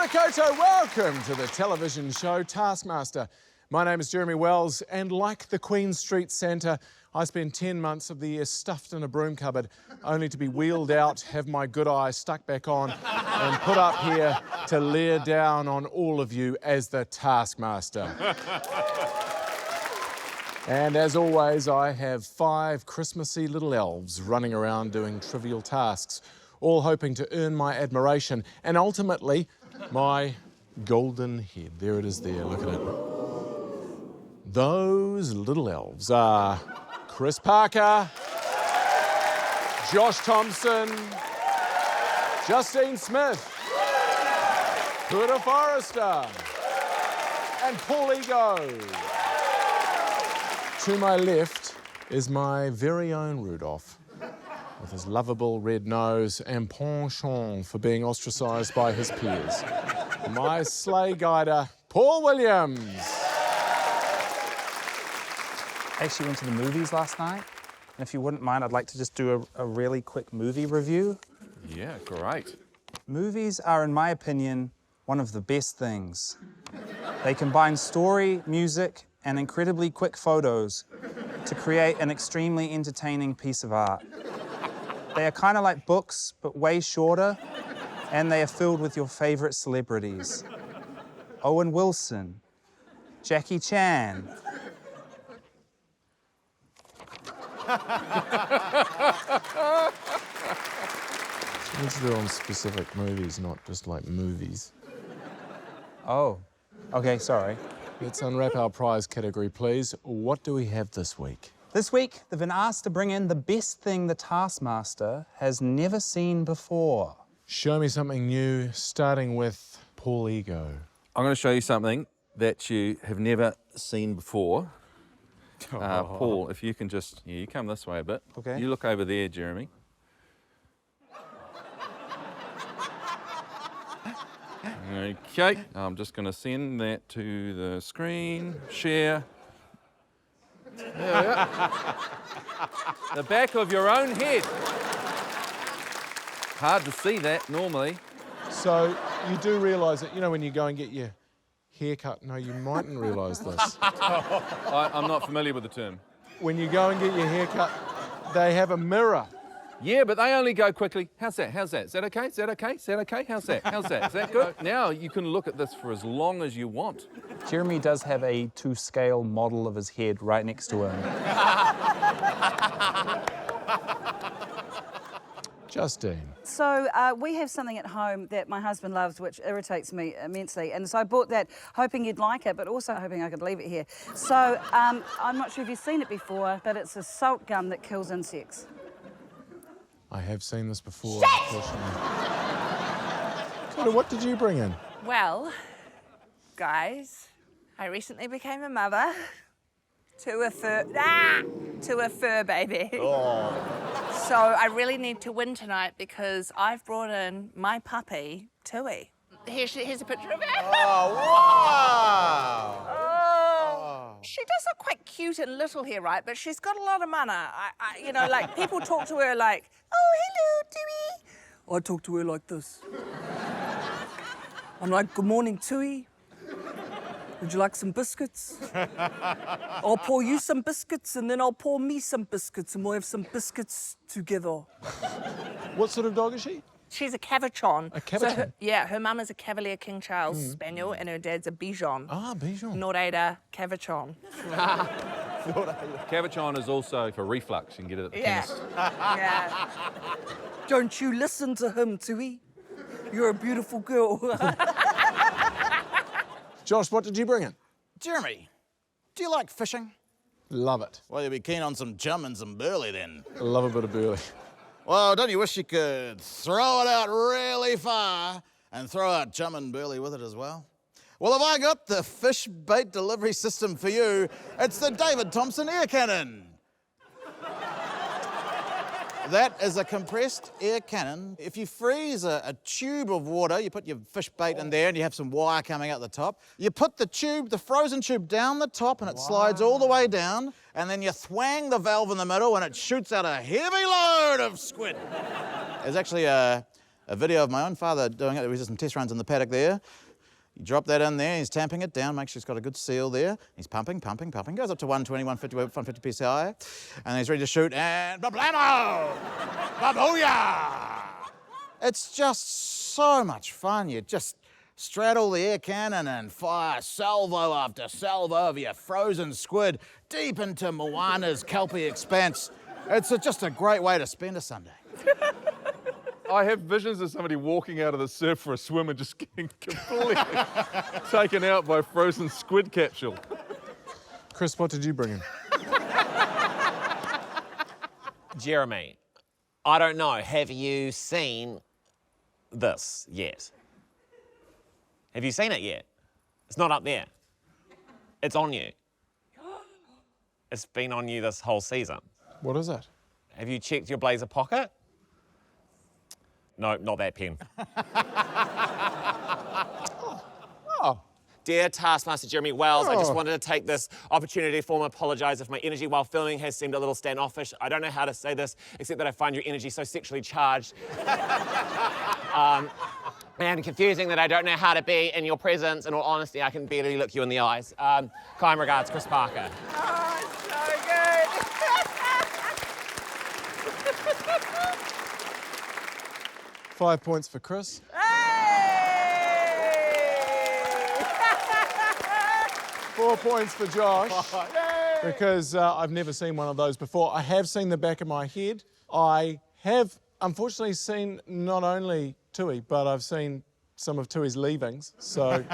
Provocateur, welcome to the television show Taskmaster. My name is Jeremy Wells, and like the Queen Street Santa, I spent 10 months of the year stuffed in a broom cupboard, only to be wheeled out, have my good eye stuck back on, and put up here to leer down on all of you as the Taskmaster. And as always, I have 5 Christmassy little elves running around doing trivial tasks, all hoping to earn my admiration and ultimately my golden head. There it is there, look at it. Those little elves are Chris Parker, Josh Thompson, Justine Smith, Peter Forrester, and Paul Ego. To my left is my very own Rudolph, with his lovable red nose and penchant for being ostracised by his peers. My sleigh guider, Paul Williams. I actually went to the movies last night, and if you wouldn't mind, I'd like to just do a really quick movie review. Yeah, great. Movies are, in my opinion, one of the best things. They combine story, music, and incredibly quick photos to create an extremely entertaining piece of art. They are kind of like books, but way shorter, and they are filled with your favorite celebrities. Owen Wilson, Jackie Chan. Let's do on specific movies, not just like movies. Oh, okay, sorry. Let's unwrap our prize category, please. What do we have this week? This week, they've been asked to bring in the best thing the Taskmaster has never seen before. Show me something new, starting with Paul Ego. I'm going to show you something that you have never seen before. Paul, if you can just... Yeah, you come this way a bit. Okay. You look over there, Jeremy. Okay, I'm just going to send that to the screen. Share. There we go. The back of your own head. Hard to see that normally. So you do realise that, you know, when you go and get your hair cut, no, you mightn't realise this. I'm not familiar with the term. When you go and get your hair cut, they have a mirror. Yeah, but they only go quickly. How's that? How's that? Is that okay? Is that okay? Is that okay? How's that? How's that? Is that good? Now you can look at this for as long as you want. Jeremy does have a to-scale model of his head right next to him. Justine. So we have something at home that my husband loves, which irritates me immensely. And so I bought that hoping you'd like it, but also hoping I could leave it here. So I'm not sure if you've seen it before, but it's a salt gun that kills insects. I have seen this before, unfortunately. So what did you bring in? Well, guys, I recently became a mother to a fur baby. Oh. So I really need to win tonight because I've brought in my puppy, Tui. Here's a picture of her. Oh, wow! She does look quite cute and little here, right? But she's got a lot of mana. You know, like, people talk to her like, oh, hello, Tui. I talk to her like this. I'm like, good morning, Tui. Would you like some biscuits? I'll pour you some biscuits, and then I'll pour me some biscuits, and we'll have some biscuits together. What sort of dog is she? She's a Cavachon. A Cavachon? So her mum is a Cavalier King Charles Spaniel, and her dad's a Bichon. Ah, Bichon. Norada Cavachon. Cavachon is also for reflux. You can get it at the chemist. Yeah. Don't you listen to him, Tui. You're a beautiful girl. Josh, what did you bring in? Jeremy, do you like fishing? Love it. Well, you'll be keen on some jum and some burley then. I love a bit of burley. Well, don't you wish you could throw it out really far and throw out jum and burley with it as well? Well, have I got the fish bait delivery system for you? It's the David Thompson air cannon. That is a compressed air cannon. If you freeze a tube of water, you put your fish bait in there and you have some wire coming out the top. You put the frozen tube down the top and it slides all the way down, and then you thwang the valve in the middle and it shoots out a heavy load of squid. There's actually a a video of my own father doing it. We did some test runs in the paddock there. You drop that in there, he's tamping it down, make sure it's got a good seal there. He's pumping, goes up to 120, 150, 150 PSI, and then he's ready to shoot, and ba-blammo! Ba-booyah! It's just so much fun. You just straddle the air cannon and fire salvo after salvo of your frozen squid deep into Moana's kelpie expanse. It's just a great way to spend a Sunday. I have visions of somebody walking out of the surf for a swim and just getting completely taken out by frozen squid capsule. Chris, what did you bring in? Jeremy, I don't know, have you seen this yet? Have you seen it yet? It's not up there. It's on you. It's been on you this whole season. What is it? Have you checked your blazer pocket? No, not that pen. Oh. Dear Taskmaster Jeremy Wells, I just wanted to take this opportunity to formally apologise if my energy while filming has seemed a little standoffish. I don't know how to say this, except that I find your energy so sexually charged. And confusing that I don't know how to be in your presence. In all honesty, I can barely look you in the eyes. Kind regards, Chris Parker. Oh, it's so good. 5 points for Chris. Hey! 4 points for Josh. Because I've never seen one of those before. I have seen the back of my head. I have, unfortunately, seen not only Tui, but I've seen some of Tui's leavings. So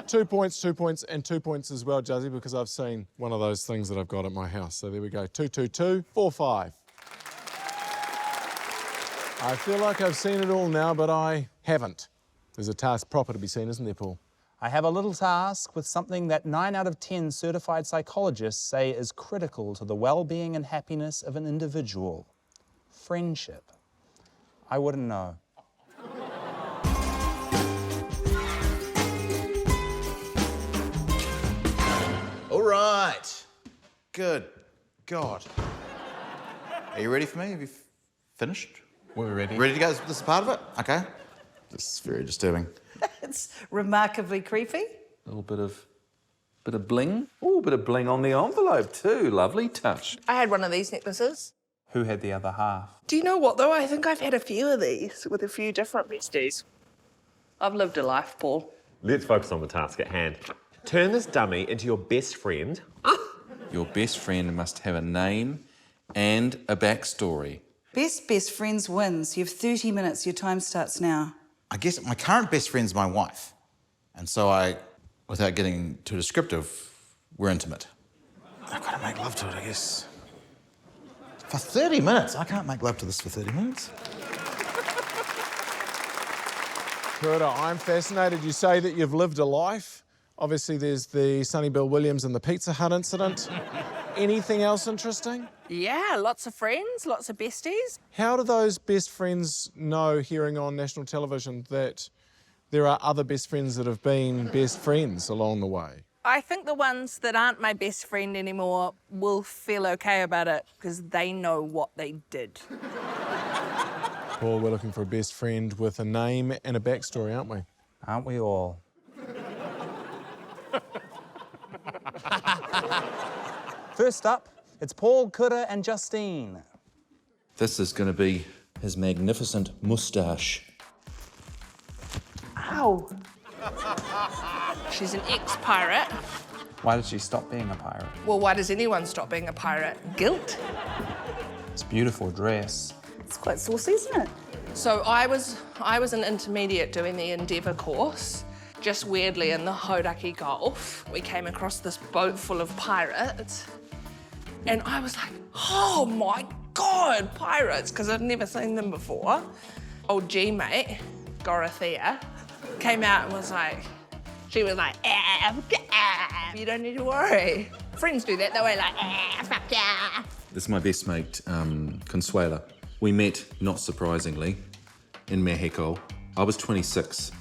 2 points, 2 points, and 2 points as well, Juzzy, because I've seen one of those things that I've got at my house. So there we go. 2, 2, 2, 4, 5. I feel like I've seen it all now, but I haven't. There's a task proper to be seen, isn't there, Paul? I have a little task with something that 9 out of 10 certified psychologists say is critical to the well-being and happiness of an individual. Friendship. I wouldn't know. All right. Good God. Are you ready for me? Have you finished? We're ready. Ready to go? This is part of it? Okay. This is very disturbing. It's remarkably creepy. A little bit of bling. Ooh, a bit of bling on the envelope too. Lovely touch. I had one of these necklaces. Who had the other half? Do you know what, though? I think I've had a few of these with a few different besties. I've lived a life, Paul. Let's focus on the task at hand. Turn this dummy into your best friend. Your best friend must have a name and a backstory. Best friends wins. You have 30 minutes. Your time starts now. I guess my current best friend's my wife. And so without getting too descriptive, we're intimate. I've got to make love to it, I guess. For 30 minutes? I can't make love to this for 30 minutes. Kurta, I'm fascinated. You say that you've lived a life. Obviously, there's the Sonny Bill Williams and the Pizza Hut incident. Anything else interesting? Yeah, lots of friends, lots of besties. How do those best friends know, hearing on national television, that there are other best friends that have been best friends along the way? I think the ones that aren't my best friend anymore will feel okay about it because they know what they did. Paul, we're looking for a best friend with a name and a backstory, aren't we? Aren't we all? First up, it's Paul, Kurta and Justine. This is going to be his magnificent moustache. Ow. She's an ex-pirate. Why did she stop being a pirate? Well, why does anyone stop being a pirate? Guilt. It's a beautiful dress. It's quite saucy, isn't it? So I was an intermediate doing the Endeavour course. Just weirdly in the Hauraki Gulf, we came across this boat full of pirates. And I was like, oh my God, pirates, because I'd never seen them before. Old G-mate, Dorothea, came out and was like, you don't need to worry. Friends do that, they were like, fuck yeah. This is my best mate, Consuela. We met, not surprisingly, in Mexico. I was 26.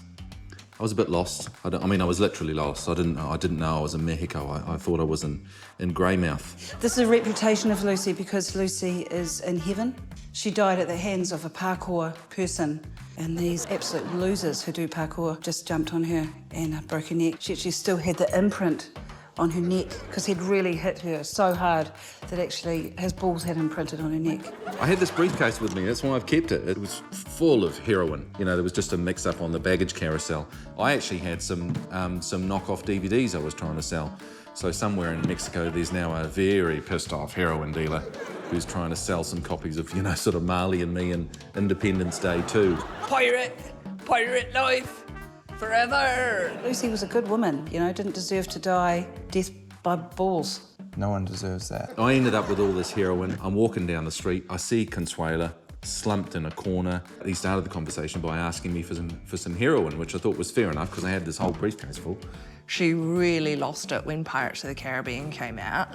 I was a bit lost. I was literally lost. I didn't know I was in Mexico. I thought I was in Greymouth. This is a reputation of Lucy because Lucy is in heaven. She died at the hands of a parkour person, and these absolute losers who do parkour just jumped on her and broke her neck. She actually still had the imprint on her neck because he'd really hit her so hard that actually his balls had imprinted on her neck. I had this briefcase with me, that's why I've kept it. It was full of heroin. You know, there was just a mix-up on the baggage carousel. I actually had some knockoff DVDs I was trying to sell. So somewhere in Mexico, there's now a very pissed-off heroin dealer who's trying to sell some copies of, you know, sort of Marley and Me and Independence Day 2. Pirate life, forever. Lucy was a good woman, you know, didn't deserve to die death by balls. No one deserves that. I ended up with all this heroin. I'm walking down the street. I see Consuela slumped in a corner. He started the conversation by asking me for some heroin, which I thought was fair enough because I had this whole briefcase full. She really lost it when Pirates of the Caribbean came out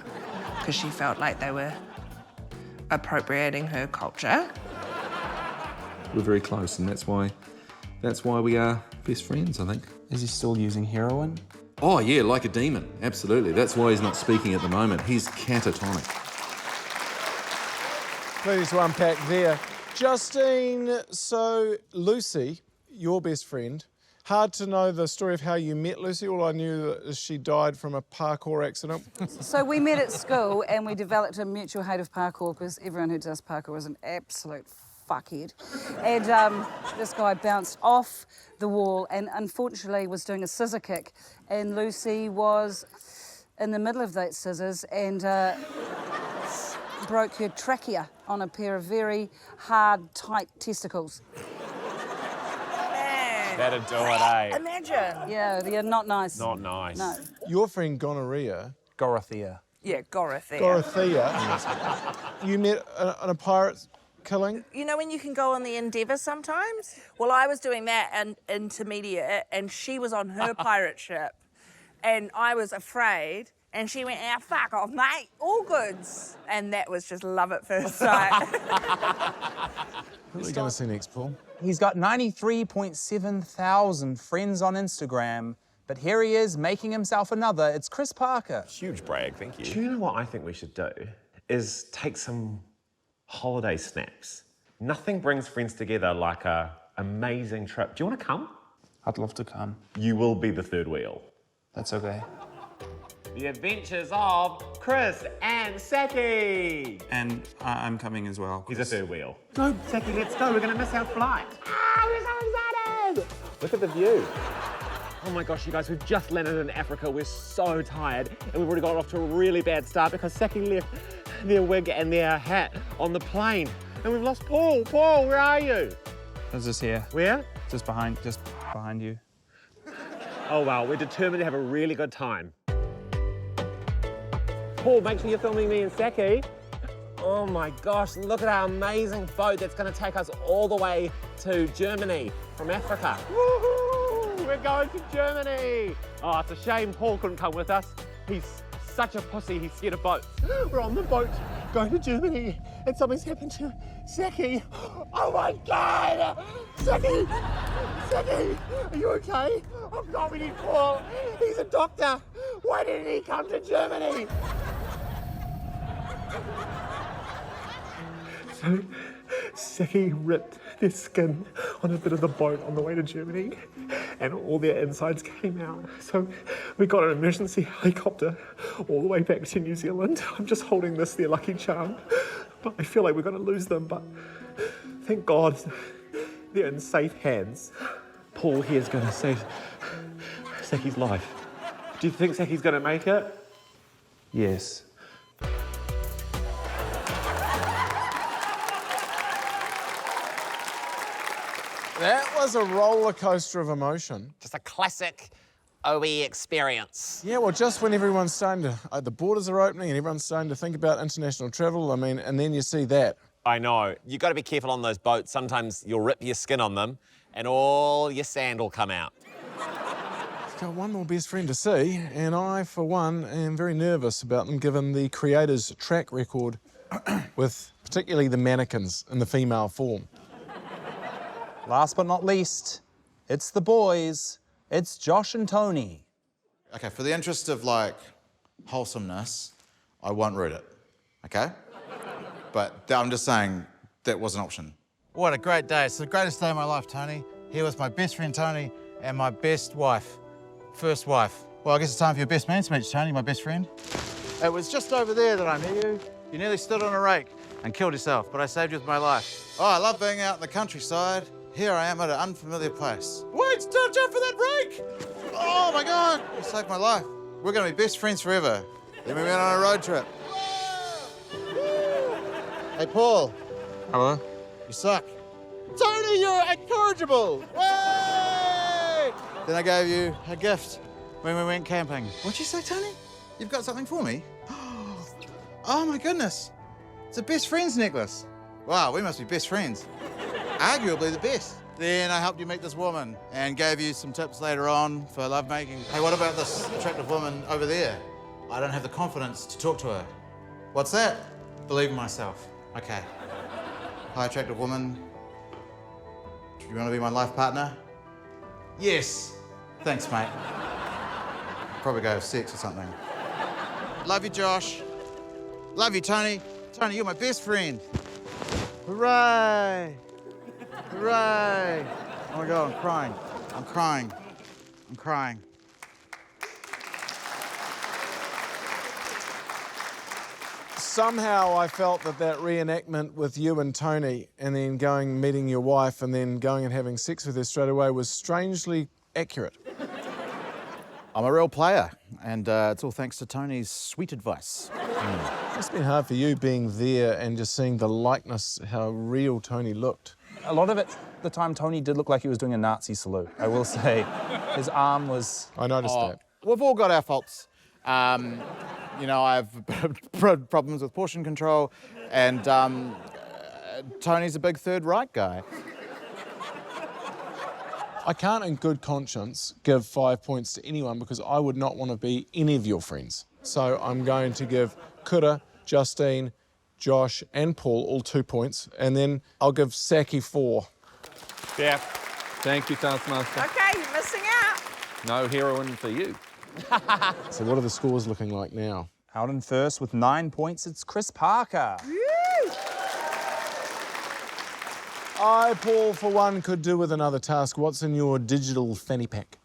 because she felt like they were appropriating her culture. We're very close, and that's why we are best friends, I think. Is he still using heroin? Oh, yeah, like a demon, absolutely. That's why he's not speaking at the moment. He's catatonic. Plenty to unpack there. Justine, so Lucy, your best friend, hard to know the story of how you met Lucy. All I knew is she died from a parkour accident. So we met at school and we developed a mutual hate of parkour because everyone who does parkour is an absolute fuckhead. And this guy bounced off the wall and unfortunately was doing a scissor kick, and Lucy was in the middle of that scissors and broke her trachea on a pair of very hard, tight testicles. That'd do it, eh? Imagine. Yeah, they're not nice. Not nice. No. Your friend Gonorrhea, Dorothea. Yeah, Dorothea. Dorothea, you met on a pirate killing? You know when you can go on the Endeavour sometimes? Well, I was doing that and intermediate, and she was on her pirate ship, and I was afraid, and she went, "Ah, fuck off, mate, all goods." And that was just love at first sight. What are we going to see next, Paul? He's got 93.7 thousand friends on Instagram, but here he is making himself another. It's Chris Parker. Huge brag, thank you. Do you know what I think we should do? Is take some holiday snaps. Nothing brings friends together like a amazing trip. Do you want to come? I'd love to come. You will be the third wheel. That's okay. The Adventures of Chris and Saki. And I'm coming as well. He's a third wheel. Go, Saki, let's go. We're going to miss our flight. Ah, we're so excited. Look at the view. Oh my gosh, you guys, we've just landed in Africa. We're so tired. And we've already got off to a really bad start because Saki left their wig and their hat on the plane. And we've lost Paul. Paul, where are you? I was just here. Where? Just behind you. Oh, wow, we're determined to have a really good time. Paul, make sure you're filming me and Saki. Oh my gosh, look at our amazing boat that's going to take us all the way to Germany from Africa. Woohoo! We're going to Germany. Oh, it's a shame Paul couldn't come with us. He's such a pussy, he's scared of boats. We're on the boat going to Germany and something's happened to Saki. Oh my God! Saki! Saki! Are you okay? Oh God, we need Paul. He's a doctor. Why didn't he come to Germany? So, Saki ripped their skin on a bit of the boat on the way to Germany, and all their insides came out. So we got an emergency helicopter all the way back to New Zealand. I'm just holding this, their lucky charm, but I feel like we're going to lose them, but thank God they're in safe hands. Paul here is going to save Saki's life. Do you think Saki's going to make it? Yes. That was a roller coaster of emotion. Just a classic OE experience. Yeah, well, just when everyone's starting to, the borders are opening and everyone's starting to think about international travel, I mean, and then you see that. I know. You got to be careful on those boats. Sometimes you'll rip your skin on them and all your sand will come out. I've got one more best friend to see, and I, for one, am very nervous about them given the creators' track record with particularly the mannequins in the female form. Last but not least, it's the boys. It's Josh and Tony. Okay, for the interest of, like, wholesomeness, I won't read it, okay? But I'm just saying that was an option. What a great day. It's the greatest day of my life, Tony. Here with my best friend, Tony, and my best wife. First wife. Well, I guess it's time for your best man speech, Tony, my best friend. It was just over there that I met you. You nearly stood on a rake and killed yourself, but I saved you with my life. Oh, I love being out in the countryside. Here I am at an unfamiliar place. Wait, don't jump for that rake! Oh my God, you saved my life. We're gonna be best friends forever. Then we went on a road trip. Hey, Paul. Hello? You suck. Tony, you're incorrigible! Way! Then I gave you a gift when we went camping. What'd you say, Tony? You've got something for me? Oh my goodness. It's a best friends necklace. Wow, we must be best friends. Arguably the best. Then I helped you meet this woman and gave you some tips later on for lovemaking. Hey, what about this attractive woman over there? I don't have the confidence to talk to her. What's that? Believe in myself. Okay. Hi, attractive woman. Do you want to be my life partner? Yes. Thanks, mate. Probably go have sex or something. Love you, Josh. Love you, Tony. Tony, you're my best friend. Hooray! Hooray! Oh my God, I'm crying. I'm crying. I'm crying. Somehow I felt that reenactment with you and Tony and then going meeting your wife and then going and having sex with her straight away was strangely accurate. I'm a real player, and it's all thanks to Tony's sweet advice. It's been hard for you being there and just seeing the likeness, how real Tony looked. A lot of it, the time Tony did look like he was doing a Nazi salute, I will say. His arm was... I noticed that. We've all got our faults. You know, I have problems with portion control, and Tony's a big Third Reich guy. I can't in good conscience give 5 points to anyone because I would not want to be any of your friends. So I'm going to give Kura, Justine, Josh and Paul all 2 points, and then I'll give Saki 4. Yeah. Thank you, Taskmaster. Okay, you're missing out. No heroin for you. So what are the scores looking like now? Out in first with 9 points, it's Chris Parker. I, Paul, for one, could do with another task. What's in your digital fanny pack?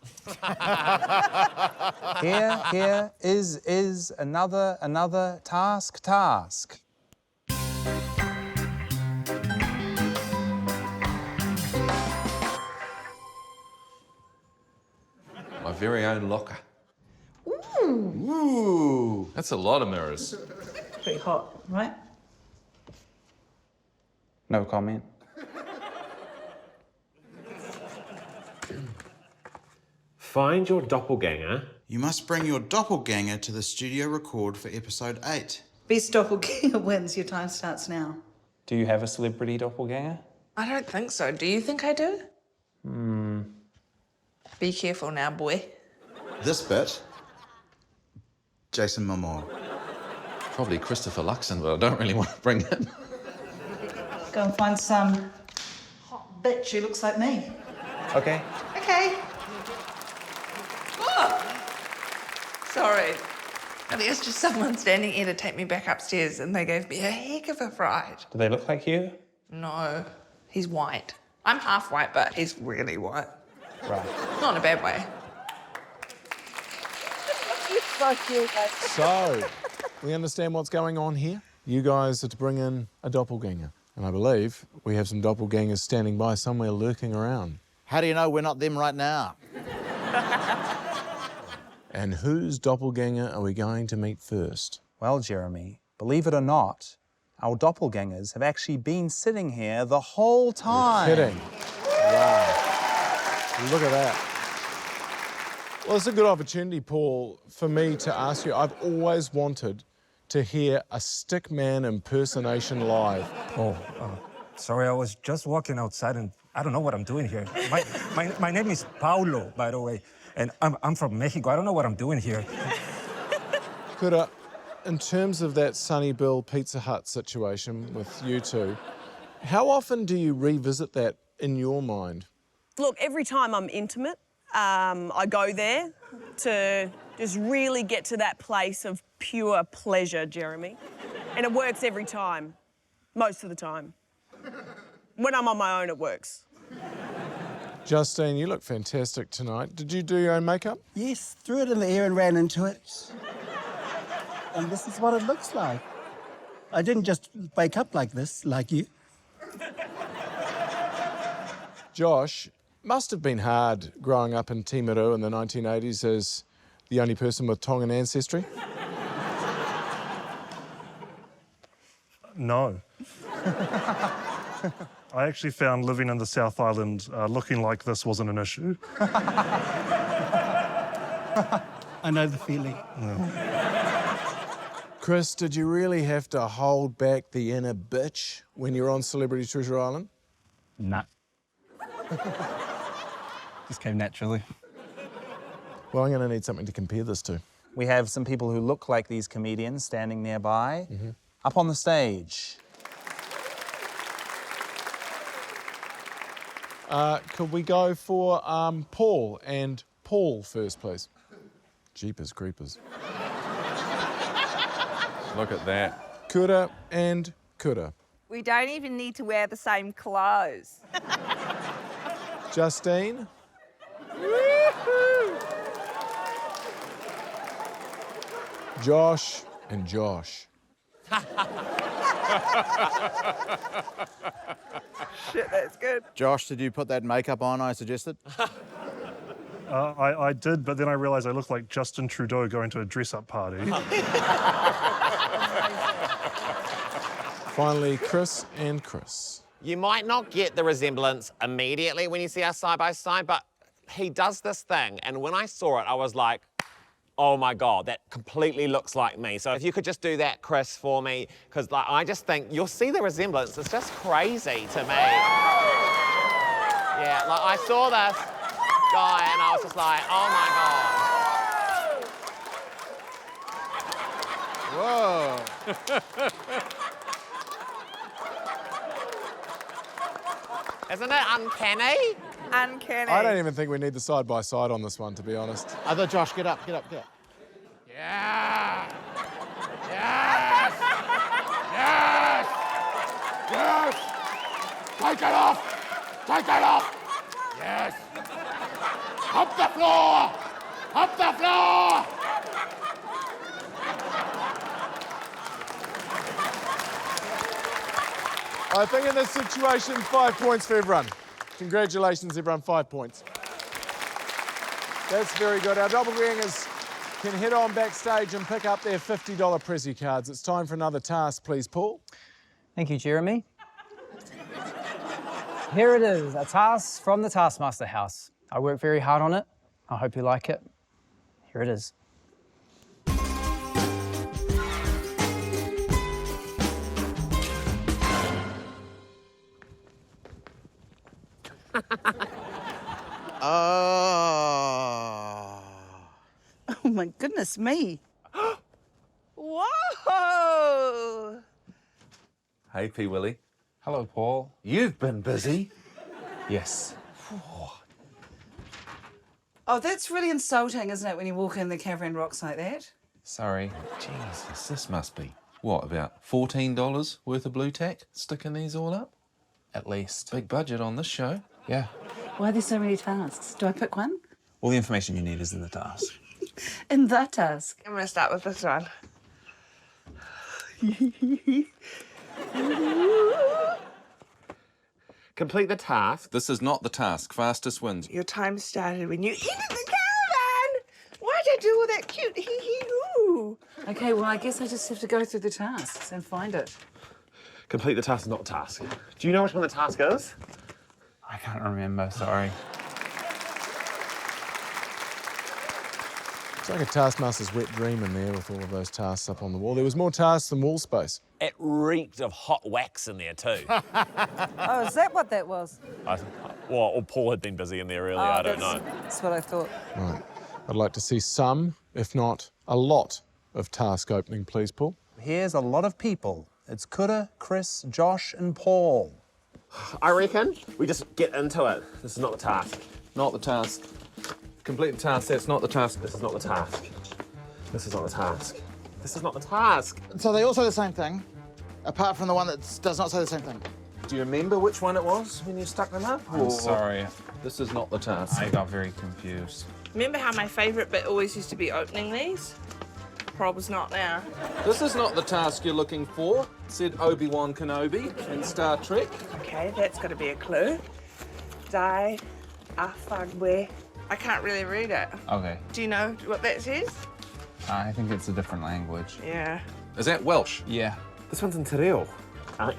Here is another task. My very own locker. Ooh. That's a lot of mirrors. Pretty hot, right? No comment. Find your doppelganger. You must bring your doppelganger to the studio record for episode 8. Best doppelganger wins. Your time starts now. Do you have a celebrity doppelganger? I don't think so. Do you think I do? Be careful now, boy. This bit, Jason Momoa. Probably Christopher Luxon, but I don't really want to bring him. Go and find some hot bitch who looks like me. Okay. Okay. Sorry. I think it's just someone standing here to take me back upstairs and they gave me a heck of a fright. Do they look like you? No, he's white. I'm half white, but he's really white. Right. Not in a bad way. So, we understand what's going on here. You guys are to bring in a doppelganger. And I believe we have some doppelgangers standing by somewhere lurking around. How do you know we're not them right now? And whose doppelganger are we going to meet first? Well, Jeremy, believe it or not, our doppelgangers have actually been sitting here the whole time. You're kidding. Wow. Look at that. Well, it's a good opportunity, Paul, for me to ask you. I've always wanted to hear a stickman impersonation live. Sorry, I was just walking outside and I don't know what I'm doing here. My name is Paulo, by the way, and I'm from Mexico. I don't know what I'm doing here. Kura, in terms of that Sunny Bill Pizza Hut situation with you two, how often do you revisit that in your mind? Look, every time I'm intimate I go there to just really get to that place of pure pleasure, Jeremy. And it works every time, most of the time. When I'm on my own, it works. Justine, you look fantastic tonight. Did you do your own makeup? Yes, threw it in the air and ran into it. And this is what it looks like. I didn't just wake up like this, like you. Josh, must have been hard growing up in Timaru in the 1980s as the only person with Tongan ancestry. No. I actually found living in the South Island looking like this wasn't an issue. I know the feeling. Chris, did you really have to hold back the inner bitch when you're on Celebrity Treasure Island? Nah. Just came naturally. Well, I'm going to need something to compare this to. We have some people who look like these comedians standing nearby, up on the stage. Could we go for Paul and Paul first, please? Jeepers creepers. Look at that. Kura and Kura. We don't even need to wear the same clothes. Justine. Josh and Josh. Shit, that's good. Josh, did you put that makeup on I suggested? I did, but then I realised I looked like Justin Trudeau going to a dress-up party. Finally, Chris and Chris. You might not get the resemblance immediately when you see us side by side, but he does this thing, and when I saw it, I was like, oh my God, that completely looks like me. So if you could just do that, Chris, for me, because like, I just think you'll see the resemblance. It's just crazy to me. Yeah, like I saw this guy and I was just like, oh my God. Whoa. Isn't it uncanny? Uncanny. I don't even think we need the side-by-side on this one, to be honest. Other Josh, get up, get up, get up. Yeah! Yes! Yes! Yes! Take it off! Take it off! Yes! Up the floor! Up the floor! I think in this situation, 5 points for everyone. Congratulations, everyone, 5 points. That's very good. Our doppelgangers can head on backstage and pick up their $50 Prezi cards. It's time for another task, please, Paul. Thank you, Jeremy. Here it is, a task from the Taskmaster house. I worked very hard on it. I hope you like it. Here it is. Oh my goodness me. Whoa! Hey, P. Willie. Hello, Paul. You've been busy. Yes. Oh, that's really insulting, isn't it, when you walk in the caravan rocks like that? Sorry. Jesus, this must be, what, about $14 worth of blue tack sticking these all up? At least. Big budget on this show. Yeah. Why are there so many tasks? Do I pick one? All the information you need is in the task. In the task. I'm gonna start with this one. Complete the task. This is not the task. Fastest wins. Your time started when you entered the caravan. Why'd you do all that cute hee-hee-hoo? Okay, well, I guess I just have to go through the tasks and find it. Complete the task is not a task. Do you know which one the task is? I can't remember, sorry. It's like a Taskmaster's wet dream in there with all of those tasks up on the wall. There was more tasks than wall space. It reeked of hot wax in there too. Oh, is that what that was? Or Paul had been busy in there earlier, I don't know. That's what I thought. Right. I'd like to see some, if not a lot, of task opening, please, Paul. Here's a lot of people. It's Kura, Chris, Josh, and Paul. I reckon we just get into it. This is not the task. Not the task. Complete the task. That's not the task. This is not the task. This is not the task. This is not the task. So they all say the same thing, apart from the one that does not say the same thing. Do you remember which one it was when you stuck them up? I'm sorry. This is not the task. I got very confused. Remember how my favourite bit always used to be opening these? Prob's not now. This is not the task you're looking for, said Obi-Wan Kenobi in Star Trek. Okay, that's got to be a clue. Die afagwe. I can't really read it. Okay. Do you know what that says? I think it's a different language. Yeah. Is that Welsh? Yeah. This one's in Te Reo.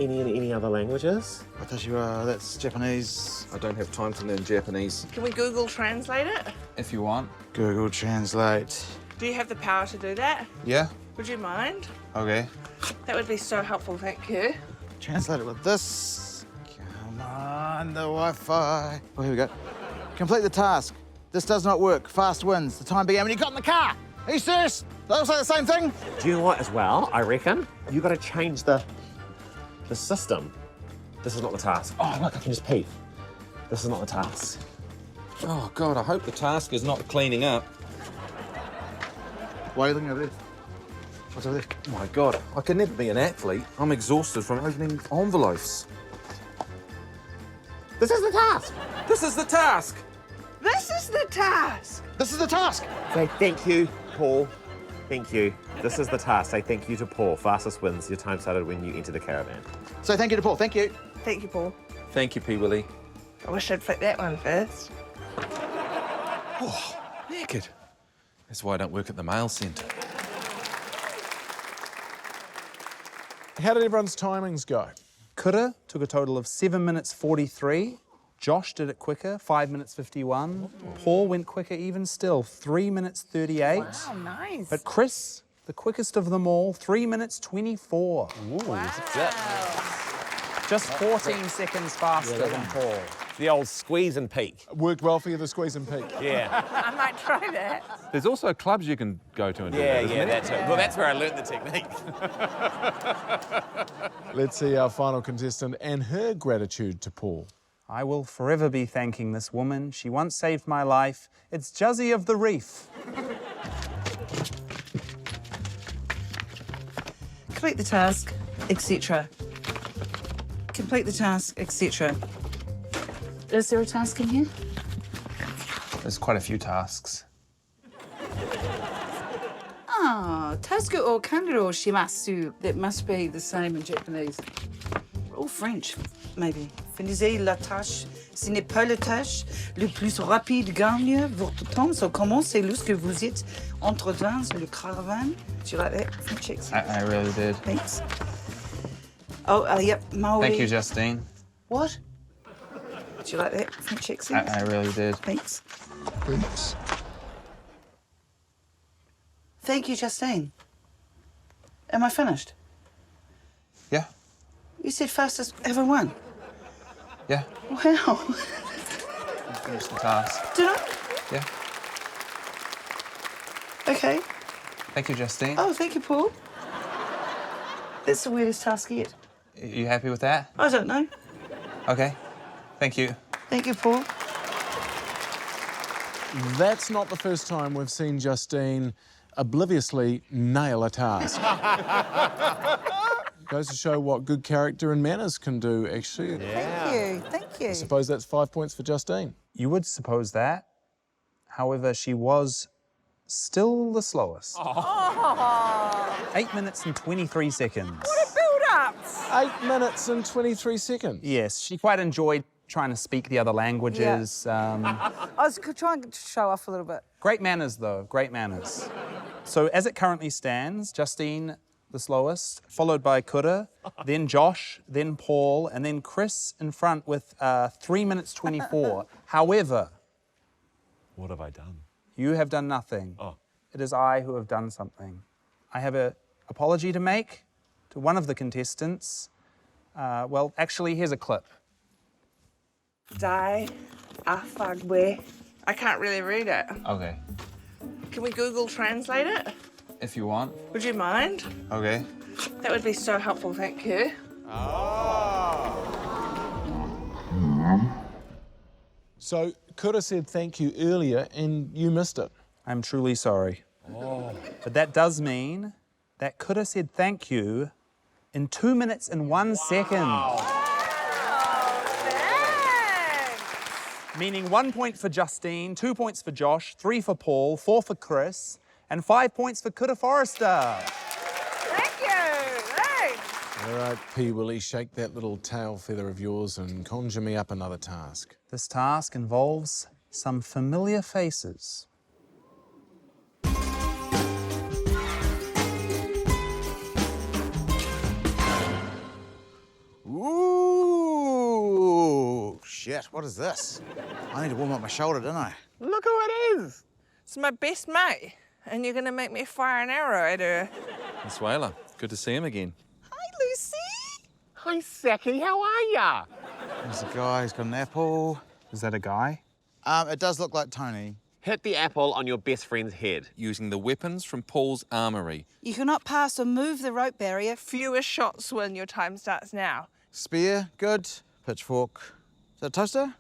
Any other languages? That's Japanese. I don't have time to learn Japanese. Can we Google Translate it? If you want. Google Translate. Do you have the power to do that? Yeah. Would you mind? Okay. That would be so helpful, thank you. Translate it with this. Come on, the Wi-Fi. Oh, here we go. Complete the task. This does not work. Fast wins. The time began when you got in the car. Are you serious? They all say the same thing? Do you know what as well, I reckon? You got to change the system. This is not the task. Oh, look, I can just pee. This is not the task. Oh, God, I hope the task is not cleaning up. Why are you looking over there? What's over there? Oh, my God, I can never be an athlete. I'm exhausted from opening envelopes. This is the task. This is the task. This is the task. This is the task. Say thank you, Paul. Thank you. This is the task. Say thank you to Paul. Fastest wins. Your time started when you enter the caravan. So thank you to Paul. Thank you. Thank you, Paul. Thank you, P. Willie. I wish I'd flick that one first. Oh, naked. That's why I don't work at the mail centre. How did everyone's timings go? Kura took a total of 7 minutes 43. Josh did it quicker, 5 minutes 51. Paul went quicker even still, 3 minutes 38. Wow, nice. But Chris, the quickest of them all, 3 minutes 24. Wow. Just 14 seconds faster than Paul. The old squeeze and peek. Worked well for you, the squeeze and peak. Yeah. I might try that. There's also clubs you can go to and do Yeah, that, isn't yeah, there? that's it. Well, that's where I learned the technique. Let's see our final contestant and her gratitude to Paul. I will forever be thanking this woman. She once saved my life. It's Juzzy of the Reef. Complete the task, etc. Complete the task, etc. Is there a task in here? There's quite a few tasks. Ah, tasko o kanro shimasu. That must be the same in Japanese. Or French, maybe. Finissez la tâche. Ce n'est pas la tâche. Le plus rapide gagne votre temps. So commencez lorsque vous êtes entre dans le caravan. Do you like that? French accent? I really did. Thanks. Oh, yep, Maori. Thank you, Justine. What? Do you like that? French accent? I really did. Thanks. Thanks. Thank you, Justine. Am I finished? Yeah. You said fastest ever won. Yeah. Wow. You finished the task. Did I? Yeah. Okay. Thank you, Justine. Oh, thank you, Paul. That's the weirdest task yet. You happy with that? I don't know. Okay. Thank you. Thank you, Paul. That's not the first time we've seen Justine obliviously nail a task. Goes to show what good character and manners can do, actually. Thank you. Thank you. I suppose that's 5 points for Justine. You would suppose that. However, she was still the slowest. Oh. 8 minutes and 23 seconds. What a build-up. 8 minutes and 23 seconds. Yes, she quite enjoyed trying to speak the other languages. I was trying to show off a little bit. Great manners, though. Great manners. So as it currently stands, Justine, the slowest, followed by Kura, then Josh, then Paul, and then Chris in front with 3 minutes 24. However, What have I done? you have done nothing. Oh. It is I who have done something. I have an apology to make to one of the contestants. Well, actually, here's a clip. Die afagwe. I can't really read it. Okay. Can we Google Translate it? If you want. Would you mind? Okay. That would be so helpful, thank you. So, could have said thank you earlier and you missed it. I'm truly sorry. Oh. But that does mean that could have said thank you in 2 minutes and 1 second. Meaning 1 point for Justine, 2 points for Josh, 3 for Paul, 4 for Chris, and 5 points for Coulda Forrester. Thank you. Thanks. All right, P. Willie, shake that little tail feather of yours and conjure me up another task. This task involves some familiar faces. Ooh, shit, what is this? I need to warm up my shoulder, don't I? Look who it is. It's my best mate. And you're going to make me fire an arrow at her. Consuela, good to see him again. Hi, Lucy. Hi, Saki, how are ya? There's a guy, he's got an apple. Is that a guy? It does look like Tony. Hit the apple on your best friend's head. Using the weapons from Paul's armoury. You cannot pass or move the rope barrier. Fewer shots win. Your time starts now. Spear, good. Pitchfork. Is that a toaster?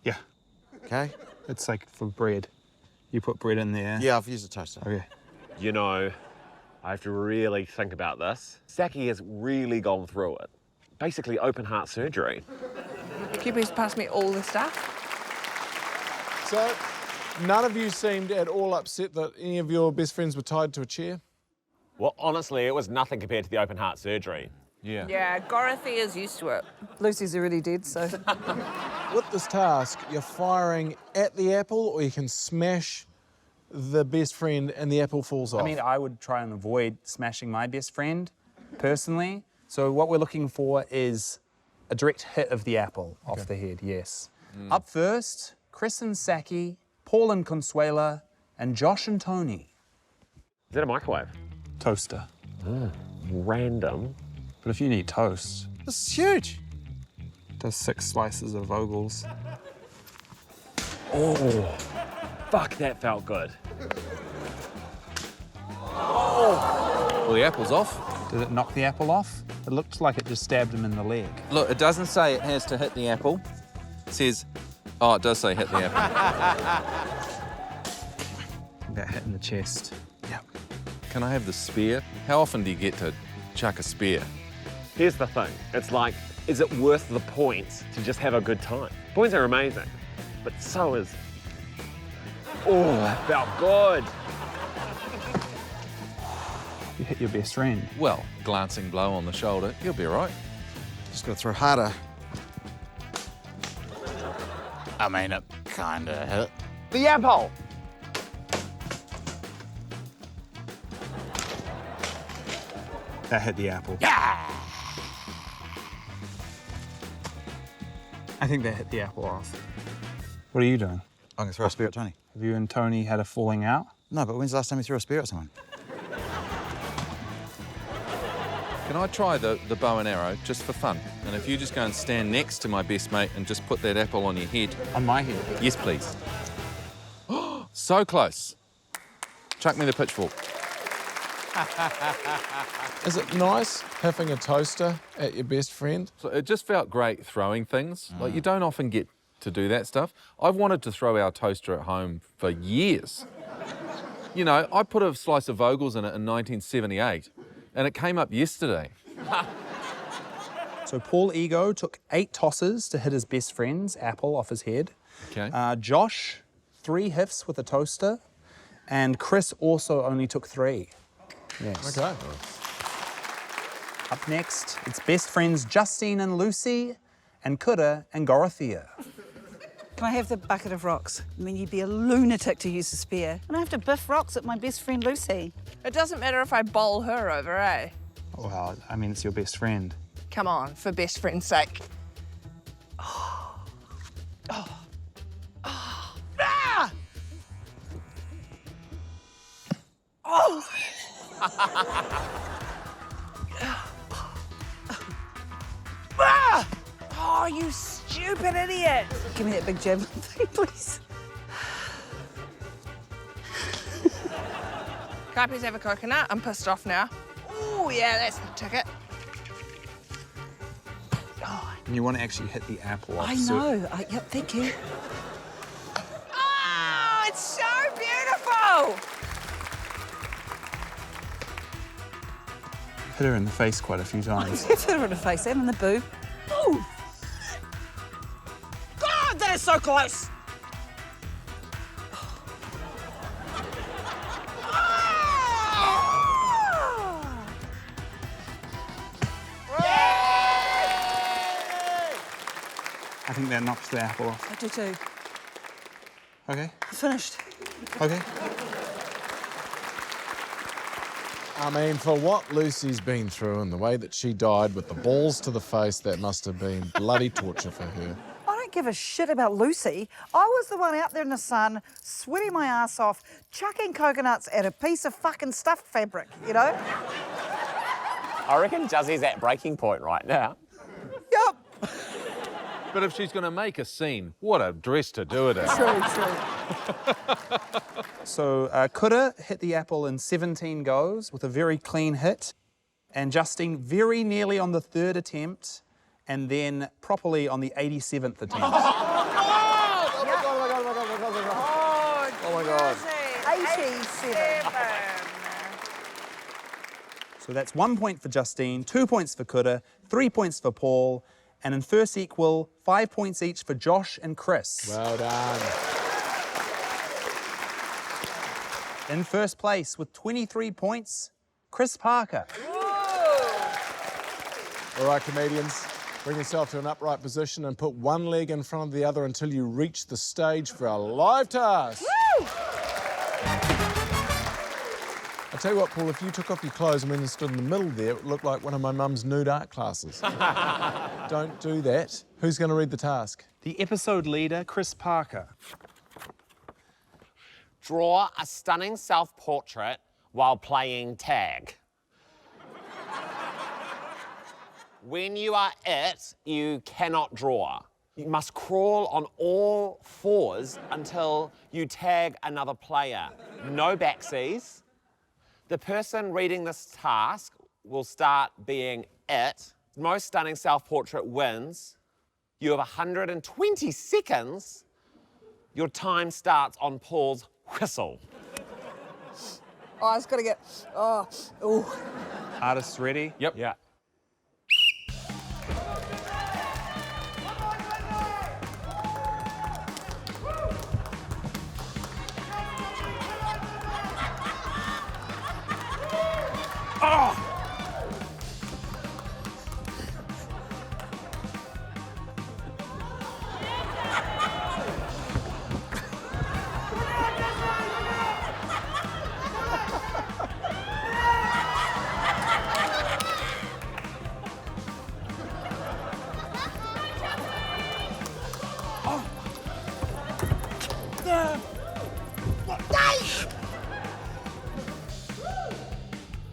Yeah. Okay. It's like for bread. You put bread in there. Yeah, I've used a toaster. Okay. You know, I have to really think about this. Saki has really gone through it. Basically open heart surgery. Can you please pass me all the stuff? So, none of you seemed at all upset that any of your best friends were tied to a chair? Well, honestly, it was nothing compared to the open heart surgery. Yeah. Yeah, Dorothea's used to it. Lucy's already dead, so... With this task, you're firing at the apple or you can smash the best friend and the apple falls off. I mean, I would try and avoid smashing my best friend, personally. So what we're looking for is a direct hit of the apple off the head, yes. Up first, Chris and Saki, Paul and Consuela, and Josh and Tony. Is that a microwave? Toaster. Random. But if you need toast, This is huge. does 6 slices of Vogels. Oh, fuck, that felt good. Well, the apple's off. Did it knock the apple off? It looked like it just stabbed him in the leg. Look, it doesn't say it has to hit the apple. It says, oh, it does say hit the apple. That hit in the chest. Yep. Can I have the spear? How often do you get to chuck a spear? Here's the thing. It's like, is it worth the points to just have a good time? Points are amazing, but so is... Oh, that felt good. You hit your best friend. Well, glancing blow on the shoulder, you'll be all right. Just gotta throw harder. I mean, it kinda hit. The apple. That hit the apple. Yeah! I think that hit the apple off. What are you doing? I'm gonna throw a spear at Tony. Have you and Tony had a falling out? No, but when's the last time you threw a spear at someone? Can I try the bow and arrow just for fun? And if you just go and stand next to my best mate and just put that apple on your head. On my head? Yes, please. So close. Chuck me the pitchfork. Is it nice having a toaster at your best friend? So it just felt great throwing things. Like, you don't often get to do that stuff. I've wanted to throw our toaster at home for years. You know, I put a slice of Vogels in it in 1978, and it came up yesterday. So Paul Ego took 8 tosses to hit his best friend's apple off his head. Okay. Josh, 3 hits with a toaster, and Chris also only took 3. Yes. Okay. Up next, it's best friends Justine and Lucy, and Coulda and Dorothea. Can I have the bucket of rocks? I mean, you'd be a lunatic to use a spear. And I have to biff rocks at my best friend Lucy. It doesn't matter if I bowl her over, eh? Well, I mean, it's your best friend. Come on, for best friend's sake. Oh, you stupid idiot! Give me that big javelin thing, please. Can I please have a coconut? I'm pissed off now. Oh, yeah, that's the ticket. And you want to actually hit the apple off. I know. Yep, thank you. It's so beautiful. Hit her in the face quite a few times. Hit her in the face and in the boob. Ooh. God, that is so close. I think that knocks the apple off. I do too. Okay. Finished. Okay. I mean, for what Lucy's been through and the way that she died with the balls to the face, that must have been bloody torture for her. I don't give a shit about Lucy. I was the one out there in the sun, sweating my ass off, chucking coconuts at a piece of fucking stuffed fabric, you know? I reckon Juzzie's at breaking point right now. Yep. But if she's going to make a scene, what a dress to do it in. True. So Kura hit the apple in 17 goes with a very clean hit, and Justine very nearly on the 3rd attempt, and then properly on the 87th attempt. Oh my God. 87. So that's 1 point for Justine, 2 points for Kura, 3 points for Paul, and in first equal, 5 points each for Josh and Chris. Well done. In first place with 23 points, Chris Parker. All right, comedians, bring yourself to an upright position and put one leg in front of the other until you reach the stage for our live task. Woo! I tell you what, Paul, if you took off your clothes and went and stood in the middle there, it would look like one of my mum's nude art classes. Don't do that. Who's going to read the task? The episode leader, Chris Parker. Draw a stunning self-portrait while playing tag. When you are it, you cannot draw. You must crawl on all fours until you tag another player. No backsies. The person reading this task will start being it. Most stunning self-portrait wins. You have 120 seconds. Your time starts on Paul's whistle. Oh, I just gotta get. Oh, ooh. Artists ready? Yep. Yeah.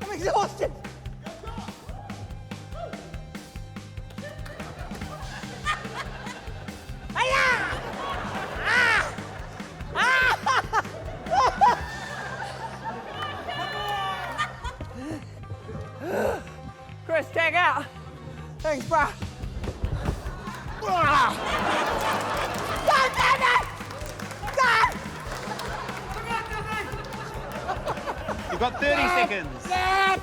I'm exhausted. Chris, tag out. Thanks, bro. God damn it! God! You've got 30 seconds. God!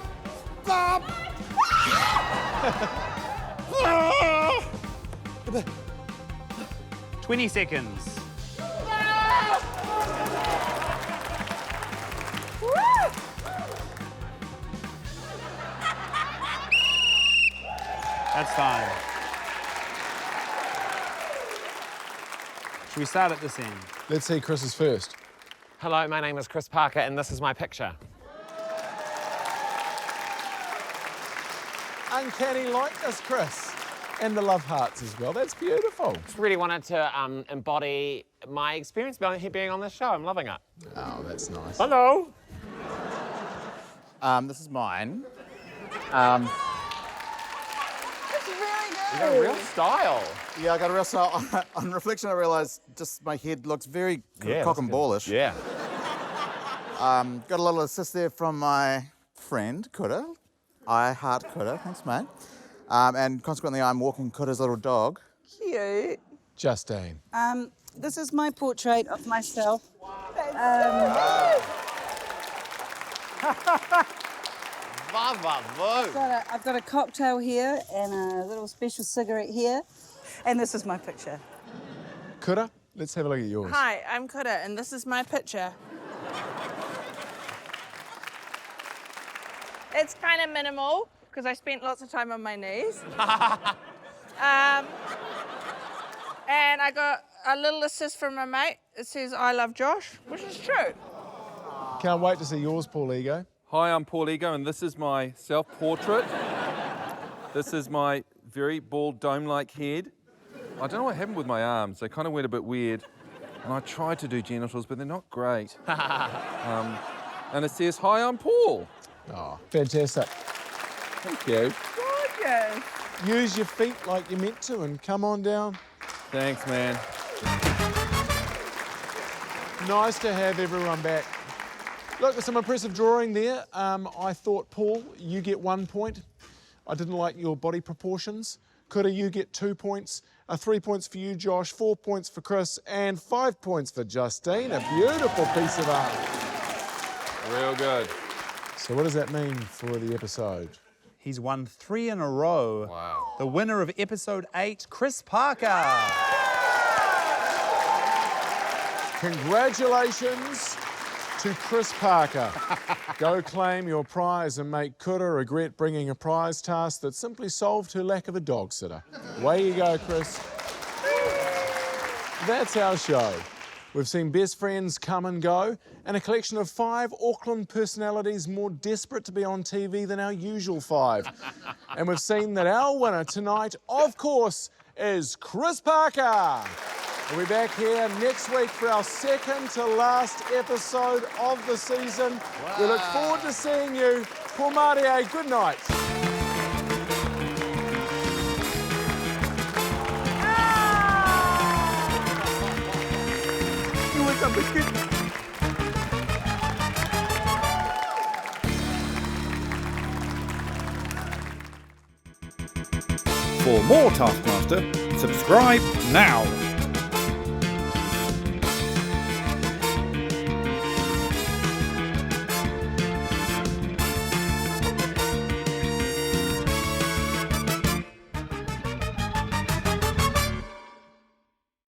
Stop! 20 seconds. That's fine. Should we start at this end? Let's see Chris's first. Hello, my name is Chris Parker, and this is my picture. Uncanny likeness, Chris. And the love hearts as well. That's beautiful. Just really wanted to embody my experience being on this show. I'm loving it. Oh, that's nice. Hello. This is mine. It's really good. You got a real style. Yeah, I got a real style. On reflection, I realised just my head looks very cock and ballish. Yeah. Got a little assist there from my friend, Kura. I heart Kura, thanks mate. And consequently, I'm walking Kura's little dog. Cute. Justine. This is my portrait of myself. I've got a cocktail here and a little special cigarette here. And this is my picture. Kura, let's have a look at yours. Hi, I'm Cuckoo, and this is my picture. It's kind of minimal, because I spent lots of time on my knees. And I got a little assist from my mate. It says, I love Josh, which is true. Can't wait to see yours, Paul Ego. Hi, I'm Paul Ego, and this is my self-portrait. This is my very bald dome-like head. I don't know what happened with my arms. They kind of went a bit weird. And I tried to do genitals, but they're not great. And it says, hi, I'm Paul. Oh, fantastic. Thank you. Gorgeous. Use your feet like you're meant to and come on down. Thanks, man. Nice to have everyone back. Look, there's some impressive drawing there. I thought, Paul, you get 1 point. I didn't like your body proportions. Kura, you get 2 points. 3 points for you, Josh, 4 points for Chris, and 5 points for Justine. A beautiful piece of art. Real good. So what does that mean for the episode? He's won 3 in a row. Wow. The winner of episode 8, Chris Parker. Congratulations to Chris Parker. Go claim your prize and make Kura regret bringing a prize task that simply solved her lack of a dog sitter. Way you go, Chris. That's our show. We've seen best friends come and go, and a collection of 5 Auckland personalities more desperate to be on TV than our usual 5. And we've seen that our winner tonight, of course, is Chris Parker. We'll be back here next week for our second to last episode of the season. Wow. We look forward to seeing you. Paul Marie, good night. You want some biscuit? For more Taskmaster, subscribe now.